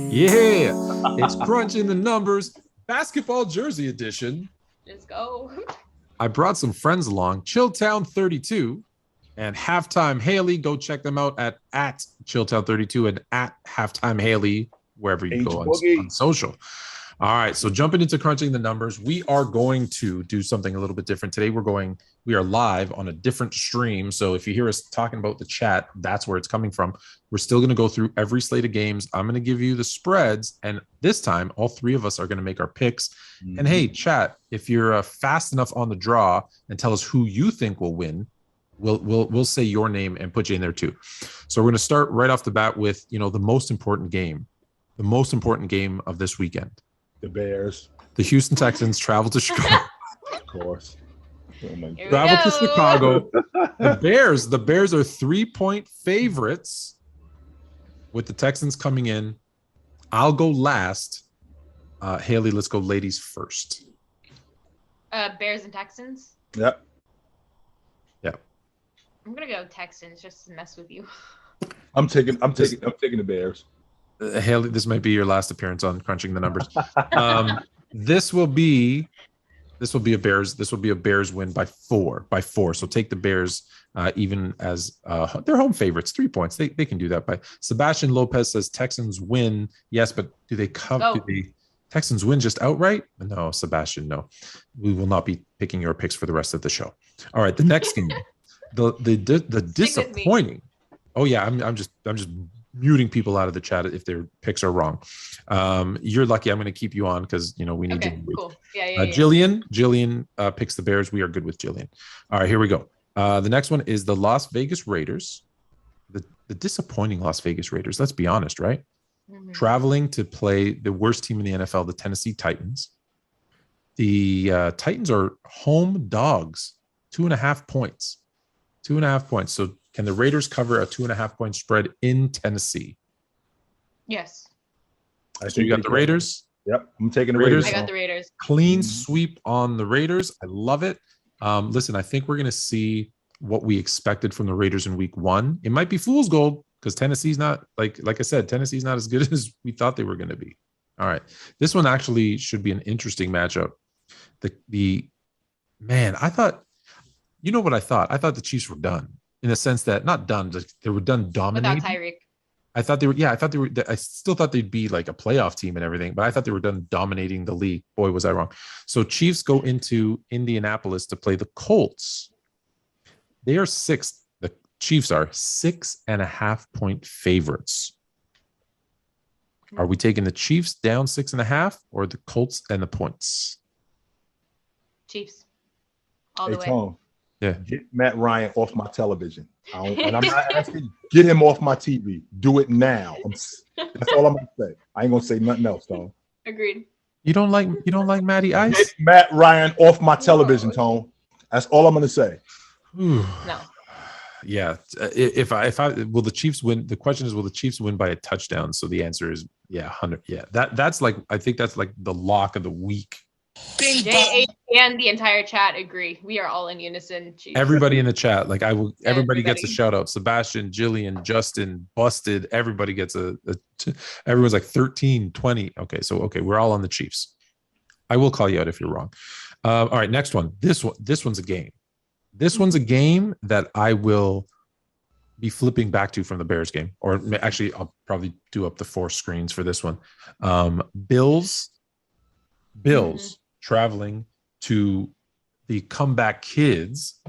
Yeah, it's crunching the numbers, basketball jersey edition. Let's go. I brought some friends along, Chilltown 32 and Halftime Hailey. Go check them out at Chilltown 32 and at Halftime Hailey, wherever you go on social. All right, so jumping into crunching the numbers, we are going to do something a little bit different today. We are live on a different stream. So if you hear us talking about the chat, that's where it's coming from. We're still going to go through every slate of games. I'm going to give you the spreads, and this time all three of us are going to make our picks. Mm-hmm. And hey, chat, if you're fast enough on the draw and tell us who you think will win, we'll say your name and put you in there too. So we're going to start right off the bat with the most important game of this weekend. The Bears. The Houston Texans travel to Chicago. Of course. Travel to Chicago. The Bears are 3-point favorites with the Texans coming in. I'll go last. Hailey, let's go ladies first. Bears and Texans? Yep. Yeah. I'm going to go Texans just to mess with you. I'm taking the Bears. Hailey, this might be your last appearance on crunching the numbers. This will be a Bears win by four. So take the Bears even as they're home favorites, 3 points. They can do that. By Sebastian Lopez says Texans win. Yes, but do they cover? Oh. Do the Texans win just outright? No, Sebastian, no. We will not be picking your picks for the rest of the show. All right, the next game, the disappointing. Oh yeah, I'm just muting people out of the chat if their picks are wrong. You're lucky. I'm going to keep you on because we need you. Cool. Yeah. Jillian picks the Bears. We are good with Jillian. All right, here we go. The next one is the Las Vegas Raiders. The disappointing Las Vegas Raiders. Let's be honest, right? Mm-hmm. Traveling to play the worst team in the NFL, the Tennessee Titans. The Titans are home dogs, 2.5 points. 2.5 points. So can the Raiders cover a 2.5-point spread in Tennessee? Yes. So you got the Raiders? Yep. I'm taking the Raiders. I got the Raiders. Clean sweep on the Raiders. I love it. Listen, I think we're going to see what we expected from the Raiders in week 1. It might be fool's gold because Tennessee's not, like I said, Tennessee's not as good as we thought they were going to be. All right. This one actually should be an interesting matchup. I thought, what I thought? I thought the Chiefs were done. In the sense that not done, they were done dominating. Without Tyreek. I thought they were. I still thought they'd be like a playoff team and everything, but I thought they were done dominating the league. Boy, was I wrong. So Chiefs go into Indianapolis to play the Colts. They are sixth. The Chiefs are 6.5-point favorites. Are we taking the Chiefs down 6.5 or the Colts and the points? Chiefs. All the way. Tom. Yeah. Get Matt Ryan off my television. And I'm not asking, get him off my TV. Do it now. That's all I'm gonna say. I ain't gonna say nothing else, Tone. Agreed. You don't like Matty Ice? Get Matt Ryan off my television, Tone. That's all I'm gonna say. No. Yeah. If I will the Chiefs win? The question is, will the Chiefs win by a touchdown? So the answer is 100. Yeah. That's like, I think that's like the lock of the week. Jay and the entire chat agree. We are all in unison. Chiefs. Everybody in the chat, everybody gets a shout out. Sebastian, Jillian, Justin, Busted. Everybody gets everyone's like 13, 20. Okay, we're all on the Chiefs. I will call you out if you're wrong. All right, next one. This one's a game. This one's a game that I will be flipping back to from the Bears game, or actually, I'll probably do up the 4 screens for this one. Bills. Traveling to the comeback kids.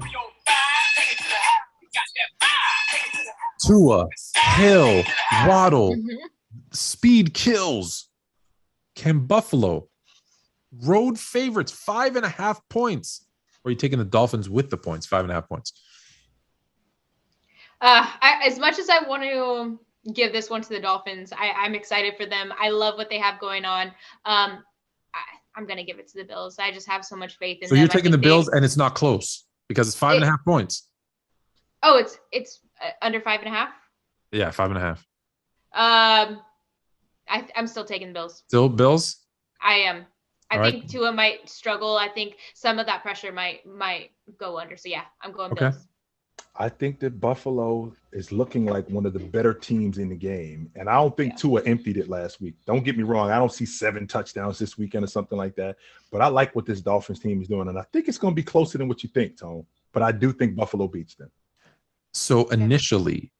Tua, Hill, Waddle, speed kills. Can Buffalo, road favorites, 5.5 points? Or are you taking the Dolphins with the points, 5.5 points? As much as I want to give this one to the Dolphins, I'm excited for them. I love what they have going on. I'm going to give it to the Bills. I just have so much faith in them. So you're taking the Bills and it's not close because it's 5.5 points. Oh, it's under 5.5? Yeah, 5.5. I'm still taking the Bills. Still Bills? I am. I think Tua might struggle. I think some of that pressure might go under. So yeah, I'm going Bills. I think that Buffalo is looking like one of the better teams in the game. And I don't think Tua emptied it last week. Don't get me wrong. I don't see 7 touchdowns this weekend or something like that. But I like what this Dolphins team is doing. And I think it's going to be closer than what you think, Tone. But I do think Buffalo beats them. So initially,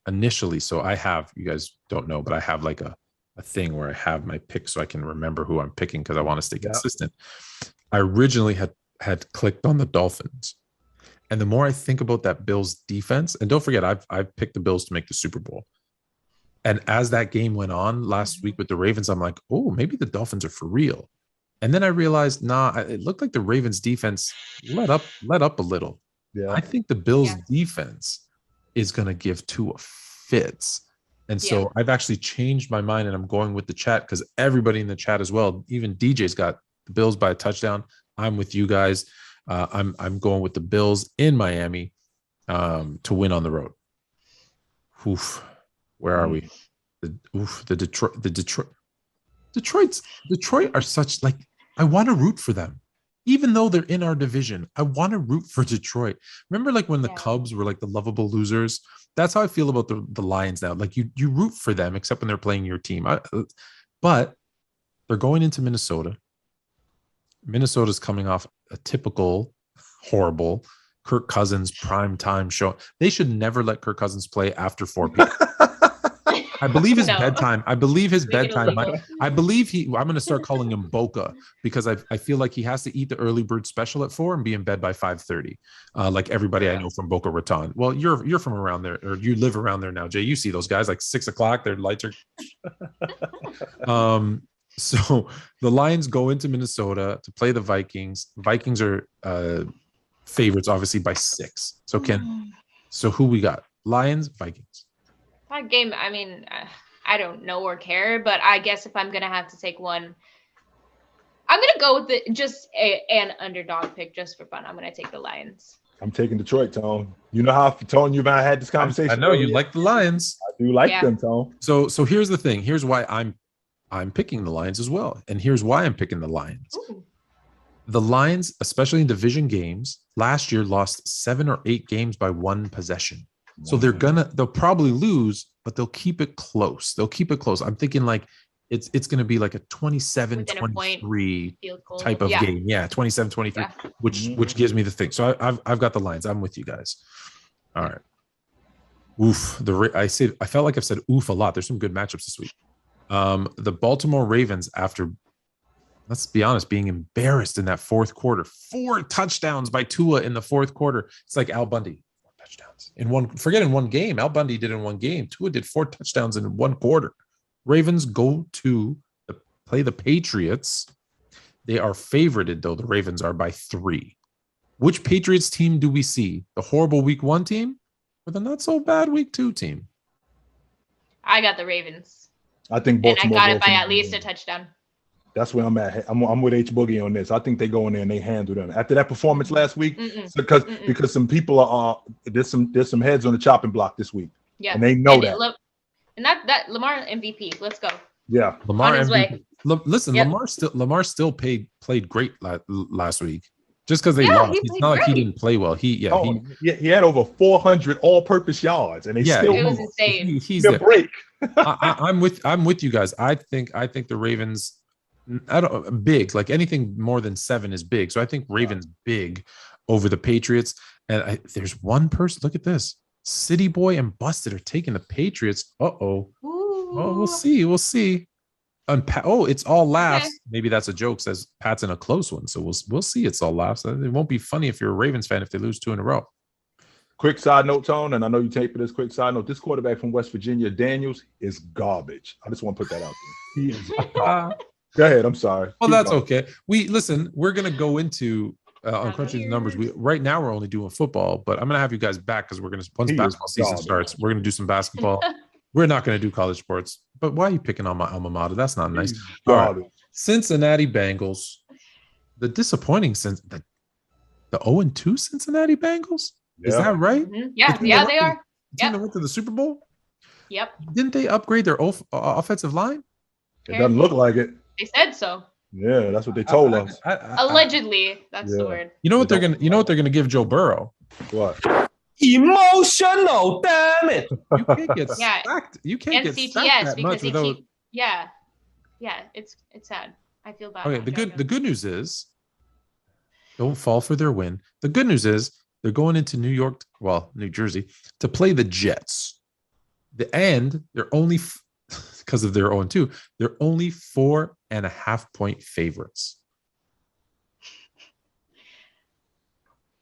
so I have, you guys don't know, but I have like a thing where I have my pick so I can remember who I'm picking because I want to stay consistent. I originally had clicked on the Dolphins. And the more I think about that Bills defense, and don't forget, I've picked the Bills to make the Super Bowl. And as that game went on last week with the Ravens, I'm like, oh, maybe the Dolphins are for real. And then I realized, it looked like the Ravens defense let up a little. Yeah. I think the Bills defense is going to give Tua fits. And so I've actually changed my mind and I'm going with the chat because everybody in the chat as well, even DJ's got the Bills by a touchdown. I'm with you guys. I'm going with the Bills in Miami to win on the road. Oof. Where are we? Detroit are such like, I want to root for them. Even though they're in our division, I want to root for Detroit. Remember like when the Cubs were like the lovable losers? That's how I feel about the Lions now. Like you root for them, except when they're playing your team. But they're going into Minnesota. Minnesota's coming off a typical horrible Kirk Cousins primetime show. They should never let Kirk Cousins play after 4 p.m. I believe his bedtime. I believe his bedtime. I'm going to start calling him Boca because I feel like he has to eat the early bird special at 4 and be in bed by 5:30. Like everybody I know from Boca Raton. Well, you're from around there, or you live around there now, Jay. You see those guys like 6 o'clock. Their lights are. So the Lions go into Minnesota to play the Vikings. Vikings are favorites, obviously by 6. So who we got? Lions, Vikings. That game, I mean, I don't know or care, but I guess if I'm going to have to take one, I'm going to go with an underdog pick just for fun. I'm going to take the Lions. I'm taking Detroit, Tone. You know how, Tone, you've had this conversation. I know you like the Lions. I do like them, Tone. So here's the thing. Here's why I'm picking the Lions as well. And here's why I'm picking the Lions. Ooh. The Lions, especially in division games, last year lost 7 or 8 games by 1 possession. So they'll probably lose, but they'll keep it close. I'm thinking like it's going to be like a 27-23 type of game. Yeah, 27-23, which gives me the thing. So I've got the Lions. I'm with you guys. All right. Oof. I felt like I've said oof a lot. There's some good matchups this week. The Baltimore Ravens, after, let's be honest, being embarrassed in that fourth quarter, 4 touchdowns by Tua in the fourth quarter. It's like Al Bundy. Touchdowns in one game. Al Bundy did in one game. Tua did 4 touchdowns in 1 quarter. Ravens go to play the Patriots. They are favorited, though. The Ravens are by 3. Which Patriots team do we see? The horrible week 1 team or the not so bad week 2 team? I got the Ravens. I think Baltimore. And I got it by at least a touchdown. That's where I'm at. I'm with H Boogie on this. I think they go in there and they handle them after that performance last week. Because some people are there's some heads on the chopping block this week. Yeah, and they know that. And that Lamar MVP. Let's go. Yeah, Lamar on his way. Listen, Lamar still played great last week. Just because they lost, it's not like he didn't play well. He had over 400 all-purpose yards, and it was insane. He's a break. I'm with you guys. I think the Ravens. Big, like anything more than 7 is big. So I think Ravens big over the Patriots. And there's one person. Look at this. City Boy and Busted are taking the Patriots. Oh, we'll see. It's all laughs. Okay. Maybe that's a joke. Says Pat's in a close one. So we'll see. It's all laughs. It won't be funny if you're a Ravens fan if they lose 2 in a row. Quick side note, Tone, and I know you tape for this. Quick side note: this quarterback from West Virginia, Daniels, is garbage. I just want to put that out there. He is. Go ahead. I'm sorry. Well, that's okay. We're going to go into on crunching the numbers. Right now we're only doing football, but I'm going to have you guys back because once basketball season starts, we're going to do some basketball. We're not going to do college sports. But why are you picking on my alma mater? That's not nice. All right. Cincinnati Bengals. The disappointing the 0-2 Cincinnati Bengals. Is that right? Mm-hmm. Yeah, they are. They went to the Super Bowl. Yep. Didn't they upgrade their offensive line? It doesn't look like it. They said so. Yeah, that's what they told us. Allegedly, that's the word. You know what they're gonna give Joe Burrow? What? Emotional, damn it. You can't get stacked. You can't get stacked that much without. Yeah, it's sad. I feel bad. Okay, the good news is, don't fall for their win. The good news is they're going into New Jersey, to play the Jets. They're only because of their 0-2. They're only 4.5-point favorites.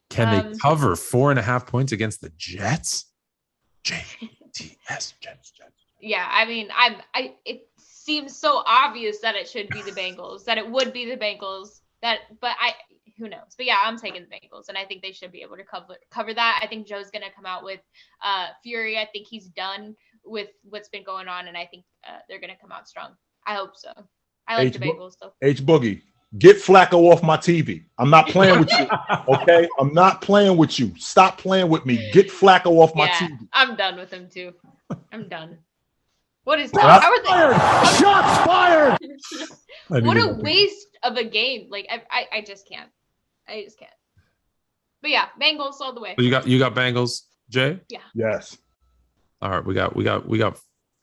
Can they cover 4.5 points against the Jets? JTS Jets. Yeah, I mean, it seems so obvious that it should be the Bengals, that it would be the Bengals. Who knows? But yeah, I'm taking the Bengals, and I think they should be able to cover that. I think Joe's gonna come out with fury. I think he's done with what's been going on, and I think they're gonna come out strong. I hope so. I like the Bengals though. H Boogie. Get Flacco off my TV. I'm not playing with you. Okay? I'm not playing with you. Stop playing with me. Get Flacco off my TV. I'm done with him too. I'm done. What is that? How are they? Shots fired. What a waste of a game. Like I just can't. I just can't. But yeah, Bengals all the way. So you got Bengals, Jay? Yeah. Yes. All right, we got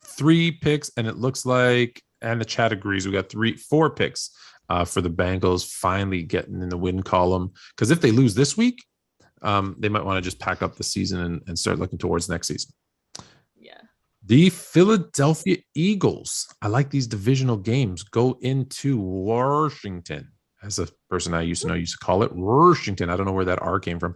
3 picks, and it looks like, and the chat agrees, we got 4 picks for the Bengals finally getting in the win column. Because if they lose this week, they might want to just pack up the season and start looking towards next season. Yeah. The Philadelphia Eagles, I like these divisional games, go into Washington. As a person I used to call it Washington. I don't know where that R came from.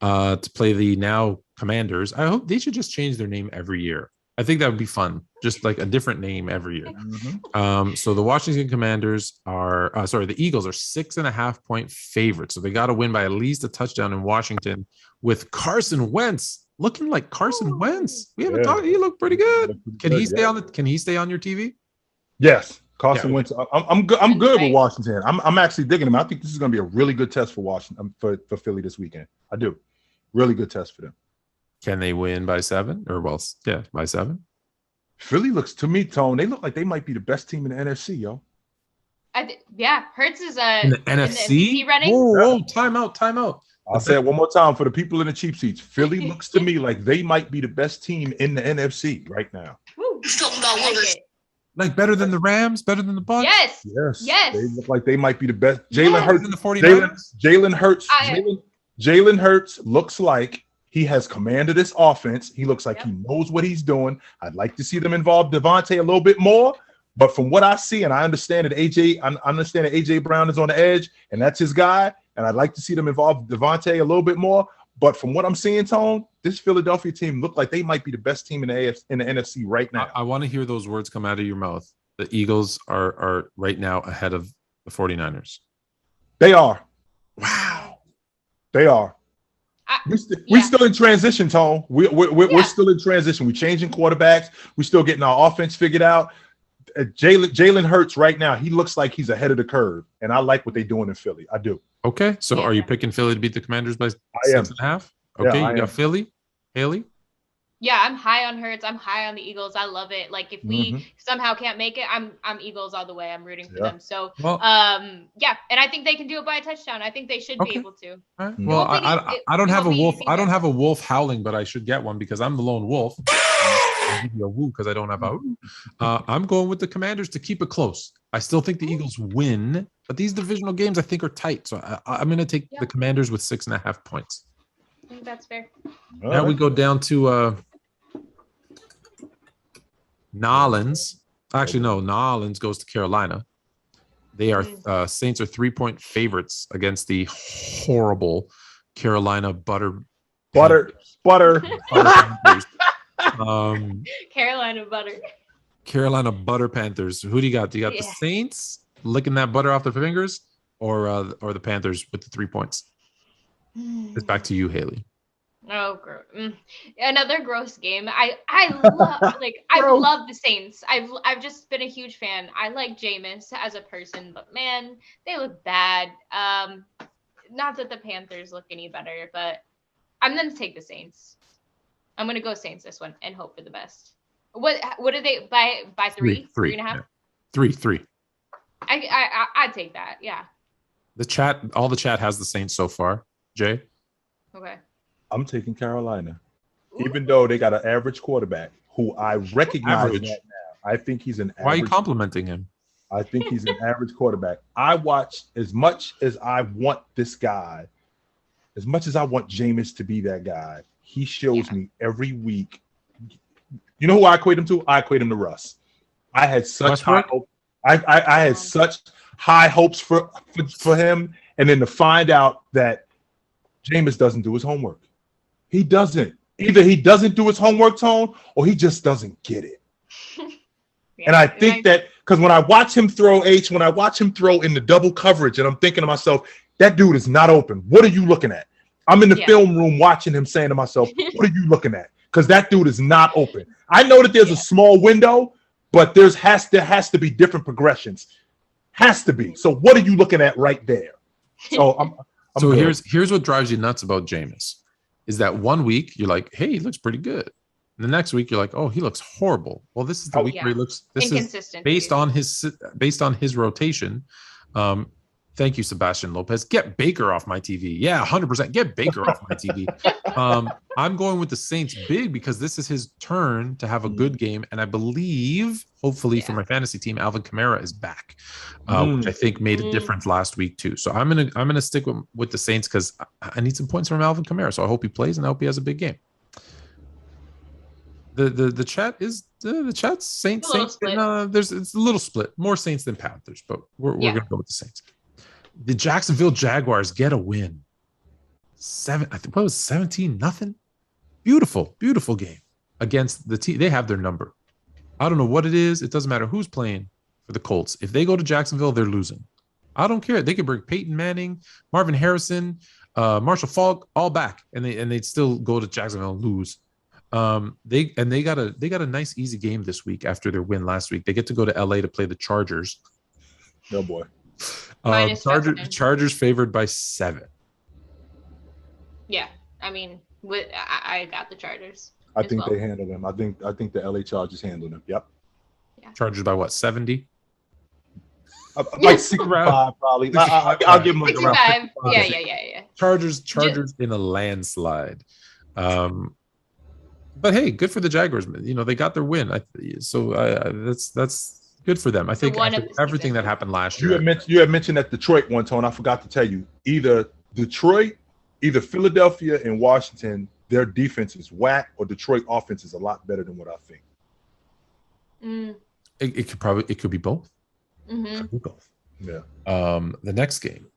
To play the now Commanders. I hope they should just change their name every year. I think that would be fun. Just like a different name every year. Mm-hmm. So the Washington Commanders the Eagles are 6.5-point favorites. So they got to win by at least a touchdown in Washington with Carson Wentz looking like Carson Wentz. We haven't talked. He looked pretty good. Can he stay on your TV? Yes. Carson Wentz. I'm good with Washington. I'm actually digging him. I think this is going to be a really good test for Washington for Philly this weekend. I do. Really good test for them. Can they win by 7? By 7? Philly looks to me, Tone. They look like they might be the best team in the NFC, yo. Hurts is in the NFC running. Whoa, time out. I'll say it one more time for the people in the cheap seats. Philly looks to me like they might be the best team in the NFC right now. Like better than the Rams, better than the Bucs. Yes. They look like they might be the best. Jalen Hurts than the 49ers. Jalen Hurts looks like he has command of this offense. He looks like he knows what he's doing. I'd like to see them involve Devontae a little bit more. But from what I see, and I understand that AJ Brown is on the edge, and that's his guy. And I'd like to see them involve Devontae a little bit more. But from what I'm seeing, Tone, this Philadelphia team look like they might be the best team in the NFC right now. I want to hear those words come out of your mouth. The Eagles are right now ahead of the 49ers. They are. Wow. They are. We're still in transition, Tone. We're still in transition. We're changing quarterbacks. We're still getting our offense figured out. Jalen Hurts right now, he looks like he's ahead of the curve, and I like what they're doing in Philly. I do. Okay, so are you picking Philly to beat the Commanders by 6.5? Okay, you got Philly, Hailey. Yeah, I'm high on Hurts. I'm high on the Eagles. I love it. Like if we somehow can't make it, I'm Eagles all the way. I'm rooting for them. So and I think they can do it by a touchdown. I think they should be able to. All right. Well, I don't have a wolf. I don't have a wolf howling, but I should get one because I'm the lone wolf. I'll give you a woo because I don't have a woo. I'm going with the Commanders to keep it close. I still think the Eagles win, but these divisional games I think are tight. So I'm going to take the Commanders with 6.5 points. I think that's fair. Now we go down to Nolans. Actually, no, Nolans goes to Carolina. They are Saints are 3-point favorites against the horrible Carolina Butter. Carolina Butter Panthers. Who do you got? Do you got the Saints licking that butter off their fingers, or the Panthers with the 3 points? It's back to you, Hailey. Oh, gross. Another gross game. I love the Saints. I've just been a huge fan. I like Jameis as a person, but man, they look bad. Not that the Panthers look any better, but I'm gonna take the Saints. I'm gonna go Saints this one and hope for the best. What are they by 3? 3.5? Yeah. 3. I'd take that. Yeah. All the chat has the Saints so far. Jay? Okay. I'm taking Carolina. Even though they got an average quarterback who I recognize that now. I think he's an average. Why are you complimenting him? I think he's an average quarterback. I watch as much as I want this guy, as much as I want Jameis to be that guy. He shows me every week. You know who I equate him to? I equate him to Russ. I had such high hope. I had such high hopes for him, and then to find out that Jameis doesn't do his homework. He doesn't. Either he doesn't do his homework, Tone, or he just doesn't get it. And I think that because when I watch him throw when I watch him throw in the double coverage, and I'm thinking to myself, that dude is not open. What are you looking at? I'm in the film room watching him, saying to myself, what are you looking at? Because that dude is not open. I know that there's a small window, but there has to be different progressions. Has to be. So what are you looking at right there? So so here's what drives you nuts about Jameis is that 1 week you're like, hey, he looks pretty good. And the next week you're like, oh, he looks horrible. Well, this is the week where he looks inconsistent. Based on his rotation. Thank you, Sebastian Lopez. Get Baker off my TV. Yeah, 100%. Get Baker off my TV. I'm going with the Saints big because this is his turn to have a good game, and I believe, hopefully, for my fantasy team, Alvin Kamara is back, which I think made a difference last week too. So I'm gonna stick with the Saints because I need some points from Alvin Kamara. So I hope he plays and I hope he has a big game. The chat's Saints. It's a little split. More Saints than Panthers, but we're gonna go with the Saints. The Jacksonville Jaguars get a win. 17-0. Beautiful game against the team. They have their number. I don't know what it is. It doesn't matter who's playing for the Colts. If they go to Jacksonville, they're losing. I don't care. They could bring Peyton Manning, Marvin Harrison, Marshall Faulk all back, and they'd still go to Jacksonville and lose. They got a nice easy game this week after their win last week. They get to go to LA to play the Chargers. Oh boy. Chargers favored by 7. Yeah, I mean, I got the Chargers. I think they handled them. I think the LA Chargers handled them. Yep. Yeah. Chargers by what? 70. Like 65 probably. I'll give them like 65. Around 65. Yeah. Chargers in a landslide. But hey, good for the Jaguars. You know, they got their win. That's good for them. I think everything that happened last year. You had mentioned that Detroit one, Tone. I forgot to tell you. Either Philadelphia and Washington, their defense is whack, or Detroit offense is a lot better than what I think. It could be both. Mm-hmm. It could be both. Yeah. The next game.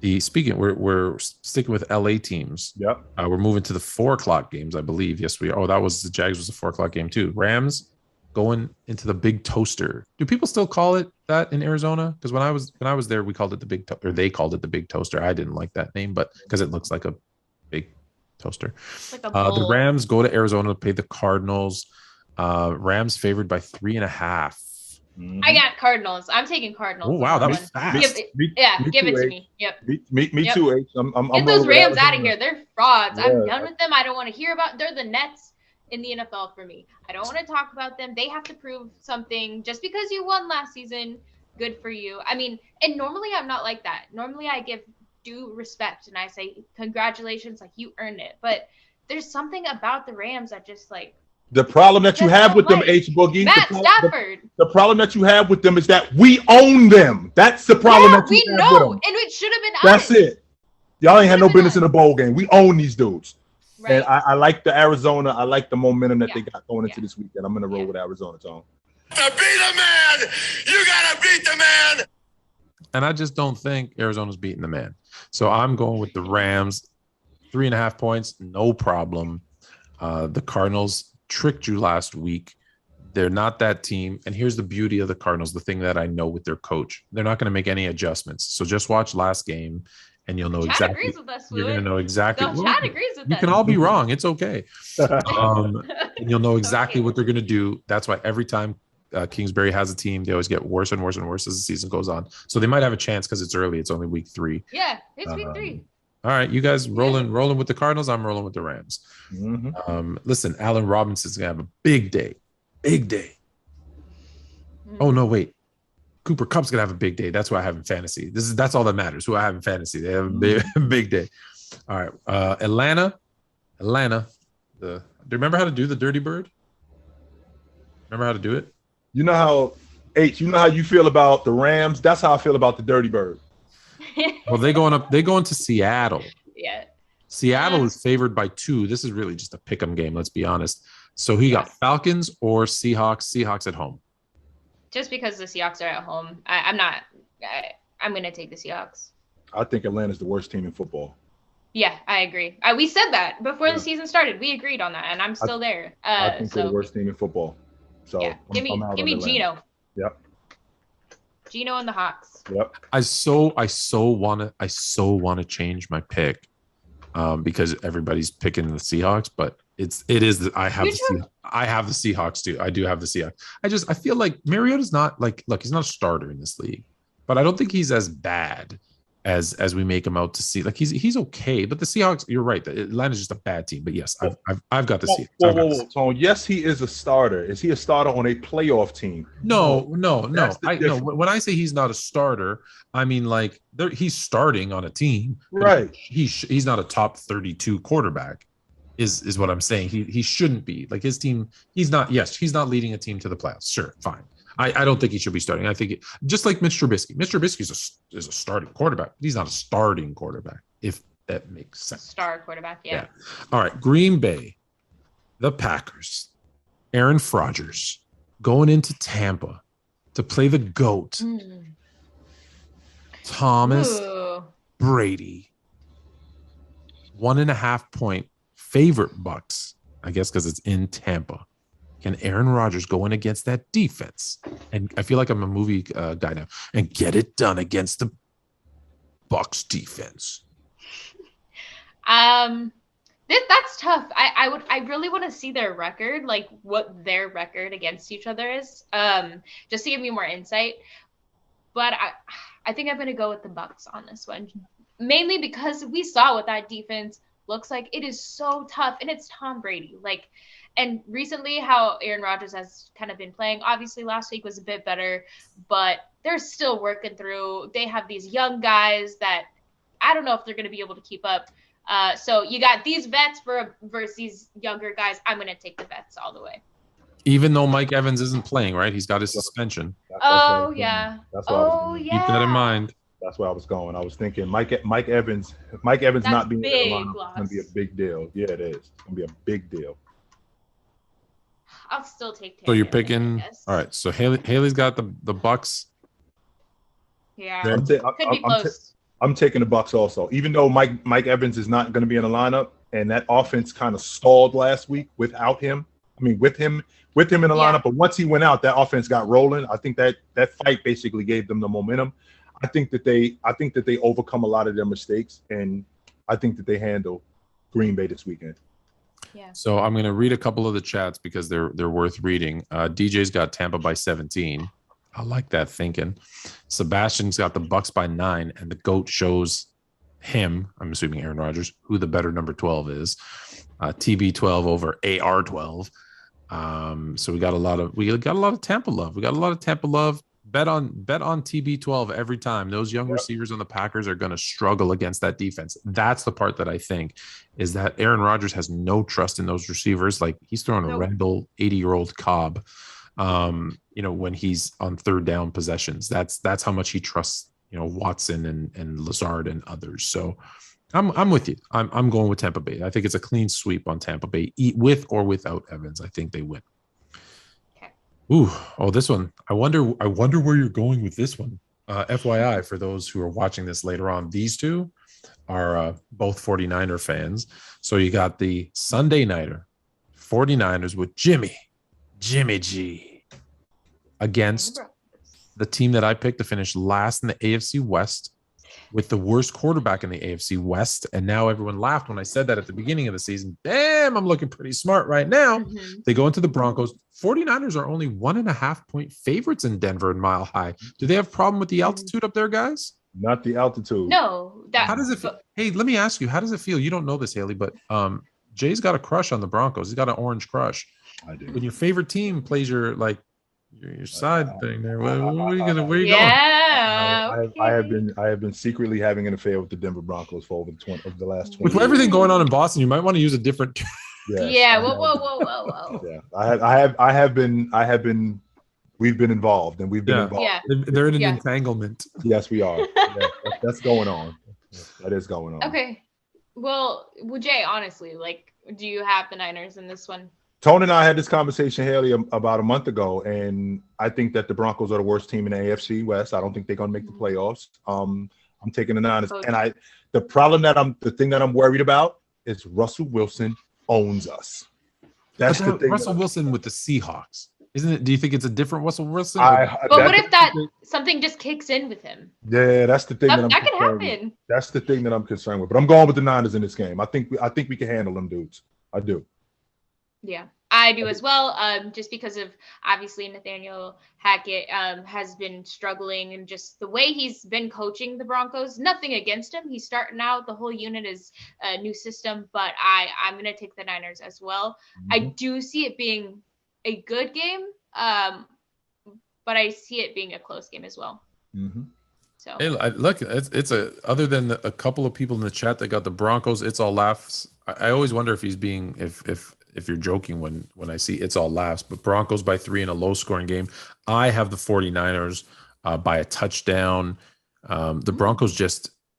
We're sticking with LA teams. Yep. We're moving to the 4:00 games, I believe. Yes, we are. Oh, that was the Jags was a 4:00 game too. Rams going into the big toaster. Do people still call it that in Arizona? Because when I was there, we called it the big or they called it the big toaster. I didn't like that name, but because it looks like a big toaster. Like a the Rams go to Arizona to play the Cardinals. Rams favored by 3.5. I got Cardinals. I'm taking Cardinals. Oh wow, that was fast. Give it to me. Yep. Me too, H. Get those Rams out of here. They're frauds. Yeah. I'm done with them. I don't want to hear about. They're the Nets in the NFL for me. I don't want to talk about them. They have to prove something. Just because you won last season, good for you. I mean, and normally I'm not like that. Normally I give due respect and I say congratulations, like you earned it. But there's something about the Rams that just like. The problem that you have with them, H Boogie. Matt Stafford. The problem that you have with them is that we own them. That's the problem that you have with them. And it should have been us. That's it. Y'all ain't had no business in a bowl game. We own these dudes. Right. And I like the Arizona. I like the momentum that they got going into this weekend. I'm going to roll with Arizona, Tom. To be the man, you got to beat the man. And I just don't think Arizona's beating the man. So I'm going with the Rams. 3.5 points, no problem. The Cardinals tricked you last week. They're not that team. And here's the beauty of the Cardinals, the thing that I know with their coach. They're not going to make any adjustments. So just watch last game and you'll know exactly. Agrees with us, you're going to know exactly. Chad agrees with you can all be wrong. It's okay. And you'll know exactly what they're going to do. That's why every time Kingsbury has a team, they always get worse and worse and worse as the season goes on. So they might have a chance because it's early. It's only week 3. Yeah, it's week 3. All right, you guys rolling with the Cardinals. I'm rolling with the Rams. Mm-hmm. Listen, Allen Robinson's gonna have a big day. Oh no, wait. Cooper Kupp's gonna have a big day. That's who I have in fantasy. That's all that matters. Who I have in fantasy. They have a big day. All right. Atlanta. Do you remember how to do the Dirty Bird? Remember how to do it? You know how you feel about the Rams? That's how I feel about the Dirty Bird. Well, they're going to Seattle. Yeah. Seattle is favored by 2. This is really just a pick'em game, let's be honest. So he got Falcons or Seahawks. Seahawks at home. Just because the Seahawks are at home, I'm going to take the Seahawks. I think Atlanta's the worst team in football. Yeah, I agree. We said that before the season started. We agreed on that, and I'm still there. I think they're the worst team in football. So yeah, give me Geno. Yep. Geno and the Hawks. Yep. I so want to change my pick, because everybody's picking the Seahawks, but I have the Seahawks too. I do have the Seahawks. I feel like Mariota's not he's not a starter in this league, but I don't think he's as bad as we make him out to see. Like he's okay, but the Seahawks, you're right. Atlanta's just a bad team. But yes, I've got the Seahawks. Whoa. So yes, he is a starter. Is he a starter on a playoff team? No. When I say he's not a starter, I mean like he's starting on a team. Right. He's not a top 32 quarterback. Is what I'm saying. He shouldn't be. Like his team, he's not leading a team to the playoffs. Sure, fine. I don't think he should be starting. I think just like Mitch Trubisky. Mitch Trubisky is a starting quarterback. He's not a starting quarterback, if that makes sense. Star quarterback, yeah. All right, Green Bay, the Packers, Aaron Rodgers going into Tampa to play the GOAT, Thomas Brady, 1.5 point favorite Bucks, I guess because it's in Tampa. Can Aaron Rodgers go in against that defense? And I feel like I'm a movie guy now. And get it done against the Bucks defense. That's tough. I really want to see their record, like what their record against each other is, just to give me more insight. But I think I'm going to go with the Bucks on this one, mainly because we saw what that defense looks like. It is so tough, and it's Tom Brady. And recently how Aaron Rodgers has kind of been playing. Obviously, last week was a bit better, but they're still working through. They have these young guys that I don't know if they're going to be able to keep up. So you got these vets versus these younger guys. I'm going to take the vets all the way. Even though Mike Evans isn't playing, right? He's got his suspension. Yeah. Keep that in mind. That's where I was going. I was thinking Mike Evans not being in the lineup is going to be a big deal. Yeah, it is. It's going to be a big deal. I'll still take Tampa. So you're picking. All right. So Haley's got the Bucks. Yeah. Could be close. I'm taking the Bucks also. Even though Mike Evans is not going to be in the lineup, and that offense kind of stalled last week without him. I mean, with him in the lineup, but once he went out, that offense got rolling. I think that fight basically gave them the momentum. I think that they overcome a lot of their mistakes, and I think that they handle Green Bay this weekend. Yeah. So I'm going to read a couple of the chats because they're worth reading. DJ's got Tampa by 17. I like that thinking. Sebastian's got the Bucks by 9, and the GOAT shows him, I'm assuming Aaron Rodgers, who the better number 12 is. TB12 over AR12. So we got a lot of Tampa love. We got a lot of Tampa love. Bet on TB12 every time. Those young receivers on the Packers are going to struggle against that defense. That's the part that I think is that Aaron Rodgers has no trust in those receivers. Like he's throwing a Randall 80-year-old Cobb, when he's on third down possessions. That's how much he trusts, Watson and Lazard and others. So I'm with you. I'm going with Tampa Bay. I think it's a clean sweep on Tampa Bay, with or without Evans. I think they win. This one. I wonder where you're going with this one. FYI, for those who are watching this later on, these two are both 49er fans. So you got the Sunday nighter 49ers with Jimmy G against the team that I picked to finish last in the AFC West with the worst quarterback in the AFC West. And now everyone laughed when I said that at the beginning of the season. Damn, I'm looking pretty smart right now. Mm-hmm. They go into the Broncos. 49ers are only 1.5 point favorites in Denver and Mile High. Do they have a problem with the altitude up there, guys? Not the altitude. No. How does it feel? Hey, let me ask you, how does it feel? You don't know this, Hailey, but Jay's got a crush on the Broncos. He's got an orange crush. I do. When your favorite team plays your your side thing there. Where are you going? Yeah. I have been secretly having an affair with the Denver Broncos for over the last 20 With years. everything going on in Boston, you might want to use a different. Yes, yeah. Whoa. Yeah, I have been. We've been involved, and we've been involved. Yeah. They're in an entanglement. Yes, we are. Yeah, that's going on. That is going on. Okay. Well, Jay, honestly, like, do you have the Niners in this one? Tone and I had this conversation, Hailey, about a month ago, and I think that the Broncos are the worst team in the AFC West. I don't think they're going to make the playoffs. I'm taking the Niners, and the thing that I'm worried about is Russell Wilson owns us. That's the thing. Russell Wilson with the Seahawks, isn't it? Do you think it's a different Russell Wilson? But what if something just kicks in with him? Yeah, that's the thing that could happen. That's the thing that I'm concerned with. But I'm going with the Niners in this game. I think we can handle them dudes. I do. Yeah, I do as well. Just because of obviously Nathaniel Hackett has been struggling, and just the way he's been coaching the Broncos. Nothing against him. He's starting out. The whole unit is a new system, but I'm gonna take the Niners as well. Mm-hmm. I do see it being a good game, but I see it being a close game as well. Mm-hmm. So hey, look, it's other than a couple of people in the chat that got the Broncos, it's all laughs. I always wonder if he's being if you're joking when I see it's all laughs, but Broncos by 3 in a low scoring game. I have the 49ers by a touchdown. The Broncos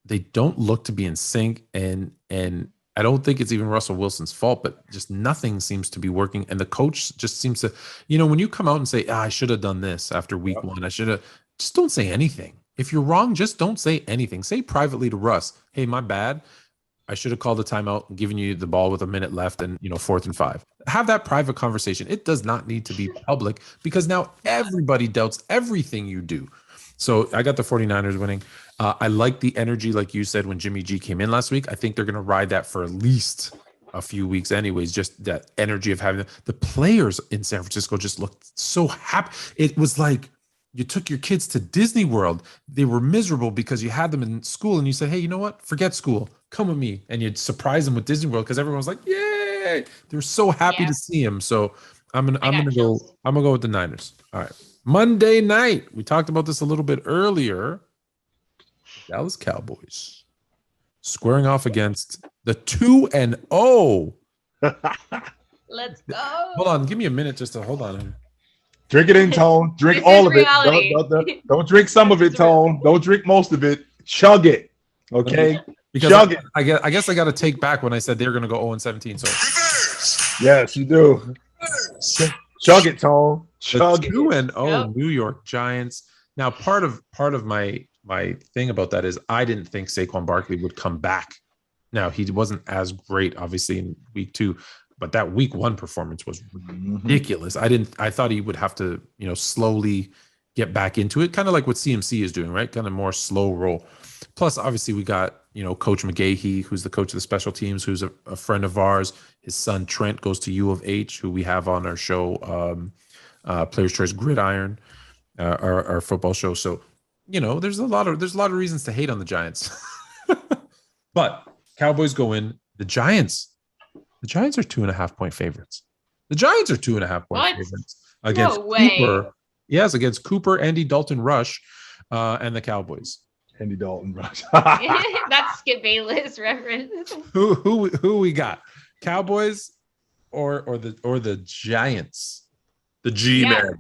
they don't look to be in sync, and I don't think it's even Russell Wilson's fault, but just nothing seems to be working. And the coach just seems to, when you come out and say, I should have done this after week one, just don't say anything. If you're wrong, just don't say anything. Say privately to Russ, hey, my bad. I should have called a timeout and given you the ball with a minute left and 4th and 5. Have that private conversation. It does not need to be public, because now everybody doubts everything you do. So I got the 49ers winning. I like the energy, like you said, when Jimmy G came in last week. I think they're going to ride that for at least a few weeks anyways, just that energy of having the players in San Francisco just looked so happy. It was like you took your kids to Disney World. They were miserable because you had them in school and you said, hey, you know what? Forget school. Come with me. And you'd surprise them with Disney World because everyone was like, yay. They're so happy to see him. So I'm gonna go with the Niners. All right. Monday night. We talked about this a little bit earlier. Dallas Cowboys squaring off against the 2-0. Let's go. Hold on. Give me a minute just to hold on. Drink it in, Tone. Drink all of it. Don't drink some of it, Tone. Don't drink most of it. Chug it. Okay? Because I guess I got to take back when I said they're going to go 0-17. So yes, you do. Chug it, Tone. Chug it. 2-0 New York Giants. Now, part of my thing about that is I didn't think Saquon Barkley would come back. Now, he wasn't as great, obviously, in week 2, but that week 1 performance was ridiculous. I thought he would have to, slowly get back into it, kind of like what CMC is doing, right? Kind of more slow roll. Plus, obviously, we got, Coach McGahee, who's the coach of the special teams, who's a friend of ours. His son, Trent, goes to U of H, who we have on our show, Players Choice Gridiron, our football show. So, there's a lot of reasons to hate on the Giants. But Cowboys go in. The Giants are 2.5-point favorites. The Giants are 2.5-point favorites against Cooper. Yes, against Cooper, Andy Dalton Rush, and the Cowboys. Andy Dalton Rush. That's Skip Bayless reference. Who we got? Cowboys or the Giants? The G-Man.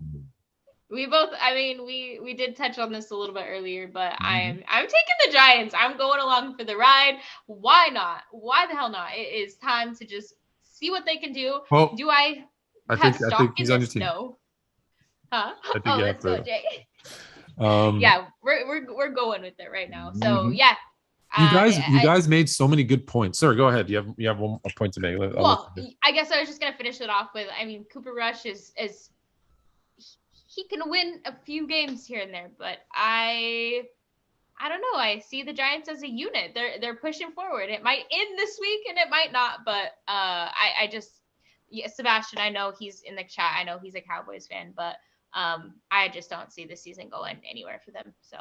We both, we did touch on this a little bit earlier, but I'm taking the Giants. I'm going along for the ride. Why not? Why the hell not? It is time to just see what they can do. Well, do I have stock in this? No. Huh? Let's go, Jay. Yeah, we're going with it right now. So yeah. You guys made so many good points. Sir, go ahead. You have one more point to make. I guess I was just gonna finish it off with, Cooper Rush is he can win a few games here and there, but I don't know. I see the Giants as a unit. They're pushing forward. It might end this week and it might not, but Sebastian, I know he's in the chat. I know he's a Cowboys fan, but I just don't see the season going anywhere for them. So,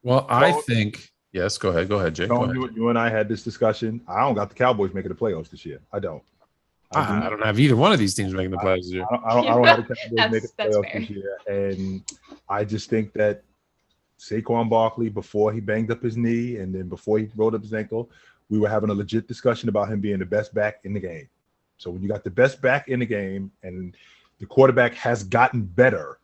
well, I think yes. Go ahead, Jake. You and I had this discussion. I don't got the Cowboys making the playoffs this year. I don't. I don't have either one of these teams making the playoffs this year. I don't have the Cowboys making the That's playoffs fair. this year. And I just think that Saquon Barkley, before he banged up his knee and then before he rolled up his ankle, we were having a legit discussion about him being the best back in the game. So when you got the best back in the game and the quarterback has gotten better,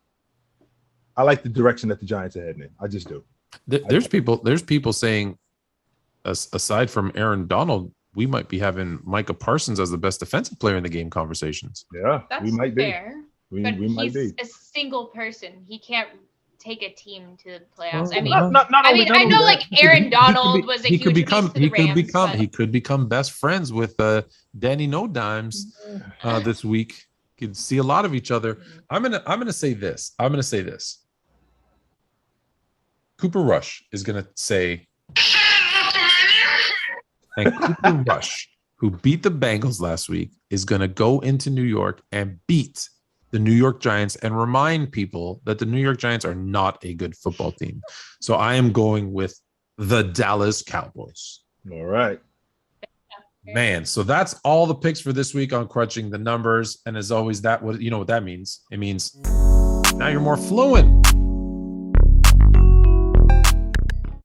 I like the direction that the Giants are heading in. I just do. There's people saying, aside from Aaron Donald, we might be having Micah Parsons as the best defensive player in the game conversations. Yeah, That's we might fair. be. But We might he's be. a single person. He can't take a team to the playoffs. Well, I mean, I I know like Aaron Donald was a huge piece to the Rams. He could become best friends with Danny No Dimes this week. Could see a lot of each other. I'm gonna say this. Cooper Rush is gonna say, and Cooper Rush, who beat the Bengals last week, is gonna go into New York and beat the New York Giants and remind people that the New York Giants are not a good football team. So I am going with the Dallas Cowboys. All right. Man, so that's all the picks for this week on Crunching the Numbers. And as always, you know what that means? It means now you're more fluent.